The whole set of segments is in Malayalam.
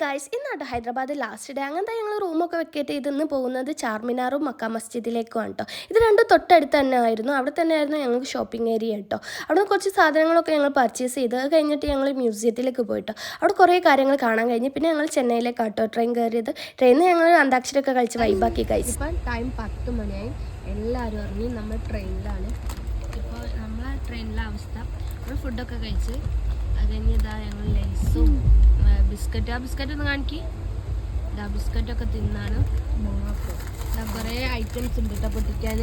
ഗൈസ് ഇന്നാട്ടോ ഹൈദരാബാദ് ലാസ്റ്റ് ഡേ. അങ്ങനത്തെ ഞങ്ങൾ റൂമൊക്കെ വെക്കേറ്റ് ചെയ്തെന്ന് പോകുന്നത് ചാർമിനാറും മക്ക മസ്ജിദിലേക്കുമാണ് കേട്ടോ. ഇത് രണ്ടും തൊട്ടടുത്ത് തന്നെ ആയിരുന്നു. അവിടെ തന്നെ ആയിരുന്നു ഞങ്ങൾക്ക് ഷോപ്പിംഗ് ഏരിയ കേട്ടോ. അവിടെ നിന്ന് കുറച്ച് സാധനങ്ങളൊക്കെ ഞങ്ങൾ പർച്ചേസ് ചെയ്ത് അത് കഴിഞ്ഞിട്ട് ഞങ്ങൾ മ്യൂസിയത്തിലേക്ക് പോയിട്ടോ. അവിടെ കുറേ കാര്യങ്ങൾ കാണാൻ കഴിഞ്ഞ് പിന്നെ ഞങ്ങൾ ചെന്നൈയിലേക്കാട്ടോ ട്രെയിൻ കയറിയത്. ട്രെയിനിൽ ഞങ്ങൾ അന്താക്ഷരമൊക്കെ കളിച്ച് വൈബാക്കി ഗൈസ്. ഇപ്പം ടൈം 10 മണിയായി. എല്ലാവരും ഇറങ്ങി നമ്മൾ ട്രെയിനിലാണ്. ഇപ്പോൾ നമ്മളെ ട്രെയിനിലെ അവസ്ഥ നമ്മൾ ഫുഡൊക്കെ കഴിച്ച് അത് കഴിഞ്ഞ് ഇതാ ഞങ്ങൾ ലേസും ബിസ്ക്കറ്റ് ഒന്ന് കാണിക്കി. ഇതാ ബിസ്ക്കറ്റൊക്കെ തിന്നാണ്. ഇതാ കുറേ ഐറ്റംസ് ഉണ്ട് കേട്ടോ പൊട്ടിക്കാൻ.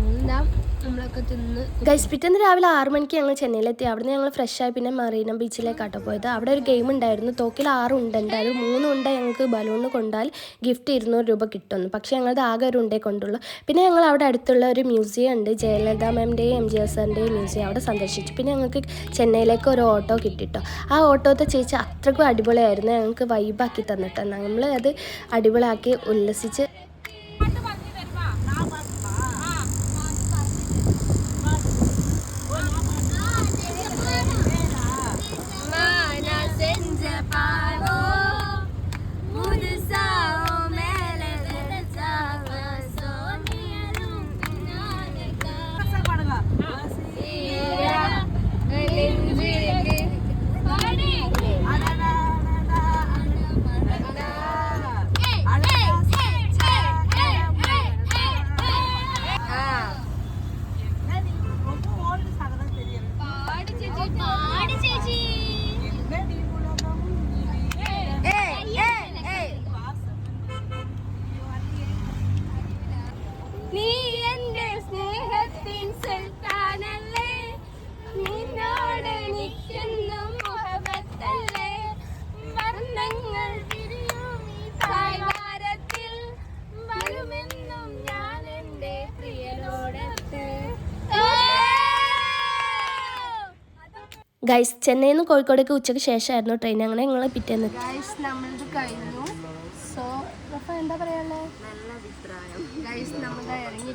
എന്താ നമ്മളൊക്കെ തിന്ന് ഗൈസ് പിറ്റേന്ന് രാവിലെ 6 മണിക്ക് ഞങ്ങൾ ചെന്നൈയിലെത്തി. അവിടെ നിന്ന് ഞങ്ങൾ ഫ്രഷായി പിന്നെ മറീന ബീച്ചിലേക്കാട്ടോ പോയത്. അവിടെ ഒരു ഗെയിം ഉണ്ടായിരുന്നു. തോക്കിൽ 6 ഉണ്ട ഉണ്ടായിരുന്നു. 3 ഉണ്ട ഞങ്ങൾക്ക് ബലൂണ് കൊണ്ടാൽ ഗിഫ്റ്റ് 200 രൂപ കിട്ടുന്നു. പക്ഷേ ഞങ്ങളത് ആകെ ഒരു ഉണ്ടേ കൊണ്ടുള്ളൂ. പിന്നെ ഞങ്ങൾ അവിടെ അടുത്തുള്ള ഒരു മ്യൂസിയം ഉണ്ട്, ജയലളിത മാമിൻ്റെയും MGR സാറിൻ്റെയും മ്യൂസിയം. അവിടെ സന്ദർശിച്ചു. പിന്നെ ഞങ്ങൾക്ക് ചെന്നൈയിലേക്ക് ഒരു ഓട്ടോ കിട്ടിട്ടോ. ആ ഓട്ടോത്തെ ചേച്ചി അത്രയ്ക്കും അടിപൊളിയായിരുന്നു. ഞങ്ങൾക്ക് വൈബാക്കി തന്നിട്ടോ. നമ്മൾ അത് അടിപൊളിയാക്കി ഉല്ലസിച്ച് ഗൈസ് ചെന്നൈയിൽ നിന്ന് കോഴിക്കോടേക്ക് ഉച്ചയ്ക്ക് ശേഷമായിരുന്നു ട്രെയിൻ. അങ്ങനെ ഞങ്ങൾ പിറ്റേന്ന് ഗൈസ് നമ്മളത് കഴിഞ്ഞു. സോ എന്താ പറയാനുള്ളത്? നല്ല അഭിപ്രായം. ഗൈസ് നമ്മൾ ഇറങ്ങി